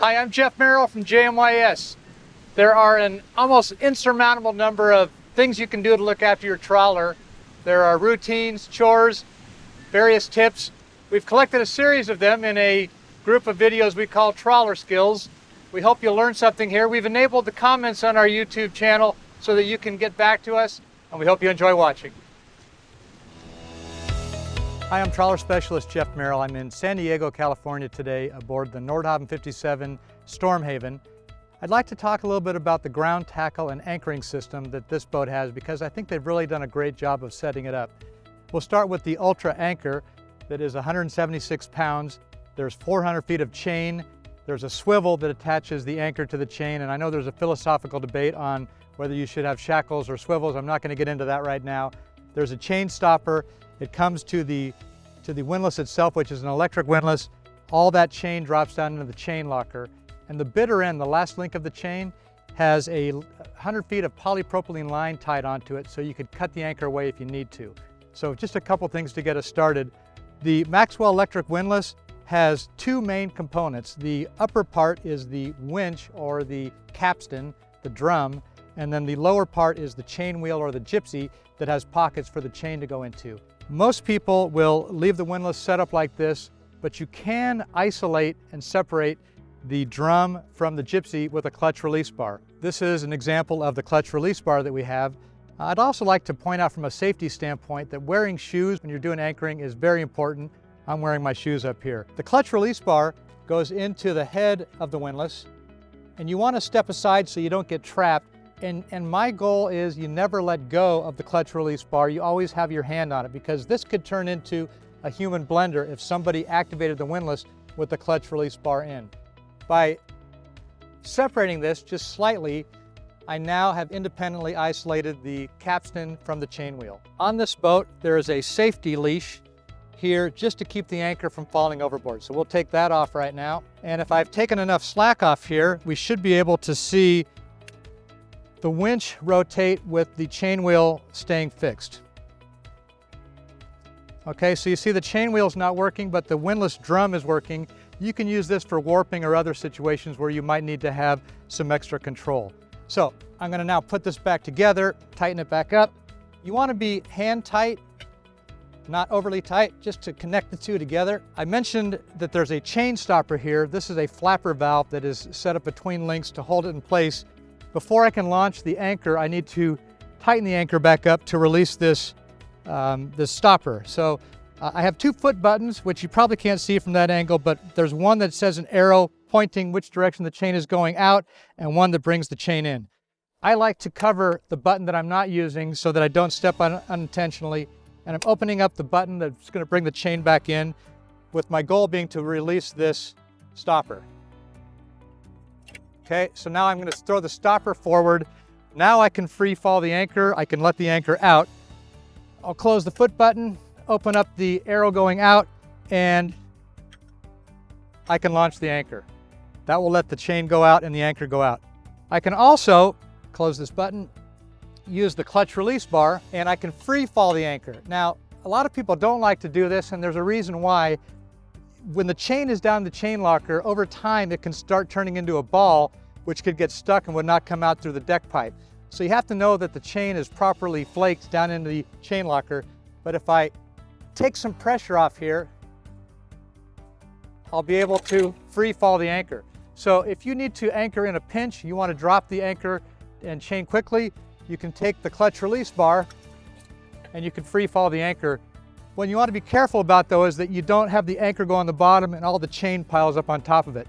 Hi, I'm Jeff Merrill from JMYS. There are an almost insurmountable number of things you can do to look after your trawler. There are routines, chores, various tips. We've collected a series of them in a group of videos we call Trawler Skills. We hope you'll learn something here. We've enabled the comments on our YouTube channel so that you can get back to us, and we hope you enjoy watching. Hi, I'm Trawler Specialist Jeff Merrill. I'm in San Diego, California today aboard the Nordhavn 57 Stormhaven. I'd like to talk a little bit about the ground tackle and anchoring system that this boat has because I think they've really done a great job of setting it up. We'll start with the Ultra Anchor that is 176 pounds. There's 400 feet of chain. There's a swivel that attaches the anchor to the chain, and I know there's a philosophical debate on whether you should have shackles or swivels. I'm not going to get into that right now. There's a chain stopper. It comes to the windlass itself, which is an electric windlass. All that chain drops down into the chain locker. And the bitter end, the last link of the chain, has a 100 feet of polypropylene line tied onto it so you could cut the anchor away if you need to. So just a couple things to get us started. The Maxwell electric windlass has two main components. The upper part is the winch or the capstan, the drum, and then the lower part is the chain wheel or the gypsy that has pockets for the chain to go into. Most people will leave the windlass set up like this, but you can isolate and separate the drum from the gypsy with a clutch release bar. This is an example of the clutch release bar that we have. I'd also like to point out from a safety standpoint that wearing shoes when you're doing anchoring is very important. I'm wearing my shoes up here. The clutch release bar goes into the head of the windlass, and you want to step aside so you don't get trapped. And my goal is you never let go of the clutch release bar. You always have your hand on it because this could turn into a human blender if somebody activated the windlass with the clutch release bar in. By separating this just slightly, I now have independently isolated the capstan from the chain wheel. On this boat, there is a safety leash here just to keep the anchor from falling overboard. So we'll take that off right now. And if I've taken enough slack off here, we should be able to see the winch rotate with the chain wheel staying fixed. Okay, so you see the chain wheel's not working, but the windlass drum is working. You can use this for warping or other situations where you might need to have some extra control. So I'm going to now put this back together, tighten it back up. You want to be hand tight, not overly tight, just to connect the two together. I mentioned that there's a chain stopper here. This is a flapper valve that is set up between links to hold it in place. Before I can launch the anchor, I need to tighten the anchor back up to release this stopper. So I have two foot buttons, which you probably can't see from that angle, but there's one that says an arrow pointing which direction the chain is going out and one that brings the chain in. I like to cover the button that I'm not using so that I don't step on it unintentionally, and I'm opening up the button that's going to bring the chain back in, with my goal being to release this stopper. Okay, so now I'm going to throw the stopper forward. Now I can free fall the anchor. I can let the anchor out. I'll close the foot button, open up the arrow going out, and I can launch the anchor. That will let the chain go out and the anchor go out. I can also close this button, use the clutch release bar, and I can free fall the anchor. Now, a lot of people don't like to do this, and there's a reason why. When the chain is down the chain locker, over time it can start turning into a ball, which could get stuck and would not come out through the deck pipe. So you have to know that the chain is properly flaked down into the chain locker. But if I take some pressure off here, I'll be able to free fall the anchor. So if you need to anchor in a pinch, you want to drop the anchor and chain quickly, you can take the clutch release bar and you can free fall the anchor. What you want to be careful about though is that you don't have the anchor go on the bottom and all the chain piles up on top of it.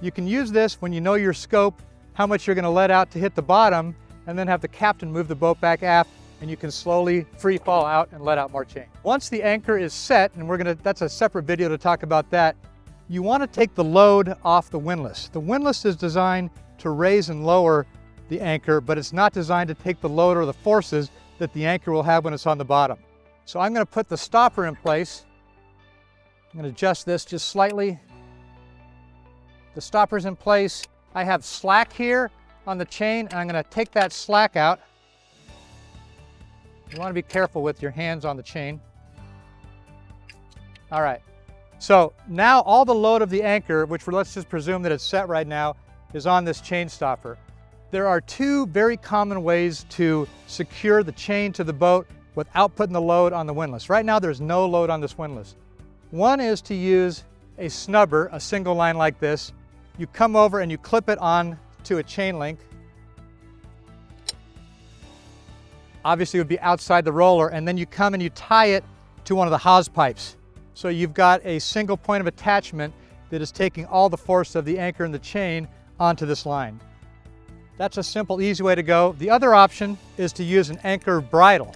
You can use this when you know your scope, how much you're going to let out to hit the bottom, and then have the captain move the boat back aft, and you can slowly free fall out and let out more chain. Once the anchor is set, and that's a separate video to talk about that, you want to take the load off the windlass. The windlass is designed to raise and lower the anchor, but it's not designed to take the load or the forces that the anchor will have when it's on the bottom. So I'm going to put the stopper in place. I'm going to adjust this just slightly. The stopper's in place. I have slack here on the chain, and I'm going to take that slack out. You want to be careful with your hands on the chain. All right. So now all the load of the anchor, which let's just presume that it's set right now, is on this chain stopper. There are two very common ways to secure the chain to the boat without putting the load on the windlass. Right now there's no load on this windlass. One is to use a snubber, a single line like this. You come over and you clip it on to a chain link. Obviously it would be outside the roller, and then you come and you tie it to one of the hawse pipes. So you've got a single point of attachment that is taking all the force of the anchor and the chain onto this line. That's a simple, easy way to go. The other option is to use an anchor bridle.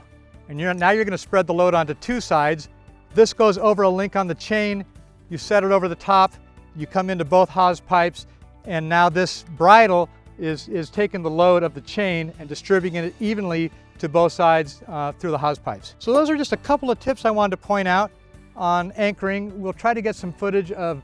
And now you're going to spread the load onto two sides. This goes over a link on the chain. You set it over the top. You come into both hawse pipes. And now this bridle is taking the load of the chain and distributing it evenly to both sides through the hawse pipes. So those are just a couple of tips I wanted to point out on anchoring. We'll try to get some footage of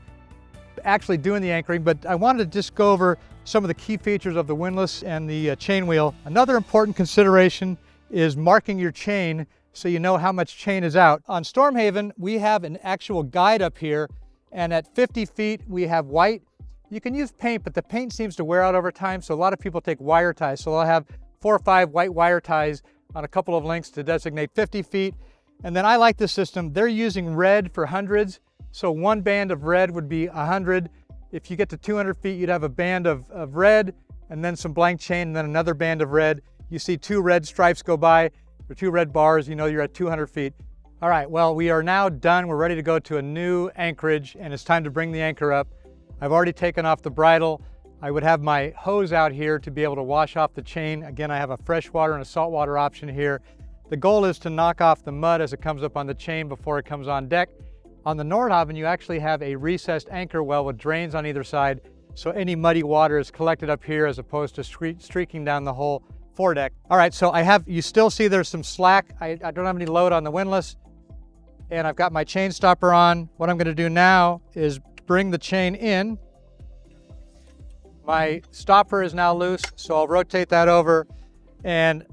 actually doing the anchoring, but I wanted to just go over some of the key features of the windlass and the chain wheel. Another important consideration is marking your chain so you know how much chain is out. On Stormhaven, we have an actual guide up here, and at 50 feet, we have white. You can use paint, but the paint seems to wear out over time, so a lot of people take wire ties. So they'll have 4 or 5 white wire ties on a couple of links to designate 50 feet. And then I like this system. They're using red for hundreds. So one band of red would be 100. If you get to 200 feet, you'd have a band of red and then some blank chain and then another band of red. You see 2 red stripes go by or 2 red bars, you know you're at 200 feet. All right, well, we are now done. We're ready to go to a new anchorage and it's time to bring the anchor up. I've already taken off the bridle. I would have my hose out here to be able to wash off the chain. Again, I have a freshwater and a saltwater option here. The goal is to knock off the mud as it comes up on the chain before it comes on deck. On the Nordhavn, you actually have a recessed anchor well with drains on either side, so any muddy water is collected up here as opposed to streaking down the whole foredeck. All right, so you still see there's some slack. I don't have any load on the windlass, and I've got my chain stopper on. What I'm gonna do now is bring the chain in. My stopper is now loose, so I'll rotate that over, and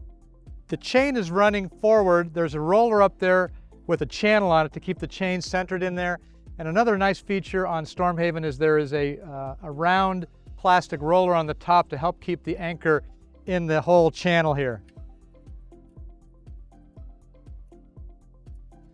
the chain is running forward. There's a roller up there with a channel on it to keep the chain centered in there. And another nice feature on Stormhaven is there is a round plastic roller on the top to help keep the anchor in the whole channel here.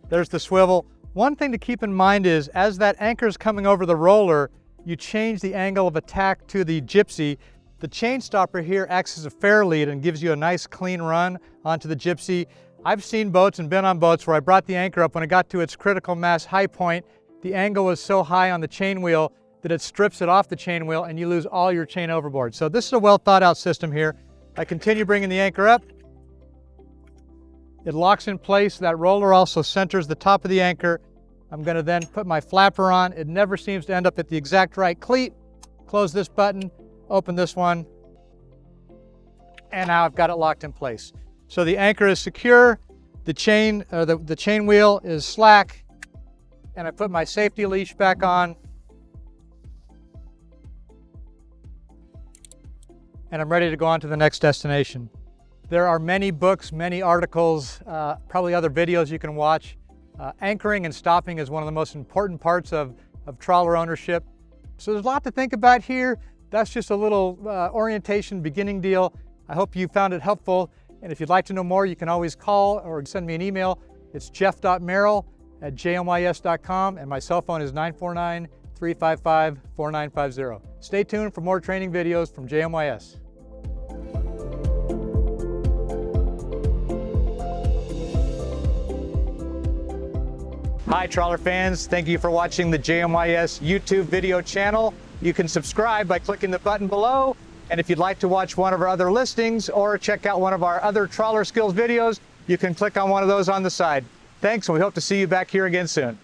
There's the swivel. One thing to keep in mind is as that anchor is coming over the roller, you change the angle of attack to the gypsy. The chain stopper here acts as a fair lead and gives you a nice clean run onto the gypsy. I've seen boats and been on boats where I brought the anchor up when it got to its critical mass high point. The angle was so high on the chain wheel that it strips it off the chain wheel and you lose all your chain overboard. So this is a well thought out system here. I continue bringing the anchor up. It locks in place. That roller also centers the top of the anchor. I'm going to then put my flapper on. It never seems to end up at the exact right cleat. Close this button, open this one, and now I've got it locked in place. So the anchor is secure, the chain wheel is slack, and I put my safety leash back on, and I'm ready to go on to the next destination. There are many books, many articles, probably other videos you can watch. Anchoring and stopping is one of the most important parts of trawler ownership. So there's a lot to think about here. That's just a little orientation beginning deal. I hope you found it helpful. And if you'd like to know more, you can always call or send me an email. It's jeff.merrill@jmys.com, and my cell phone is 949-355-4950. Stay tuned for more training videos from JMYS. Hi trawler fans, thank you for watching the JMYS YouTube video channel. You can subscribe by clicking the button below. And if you'd like to watch one of our other listings or check out one of our other trawler skills videos, you can click on one of those on the side. Thanks, and we hope to see you back here again soon.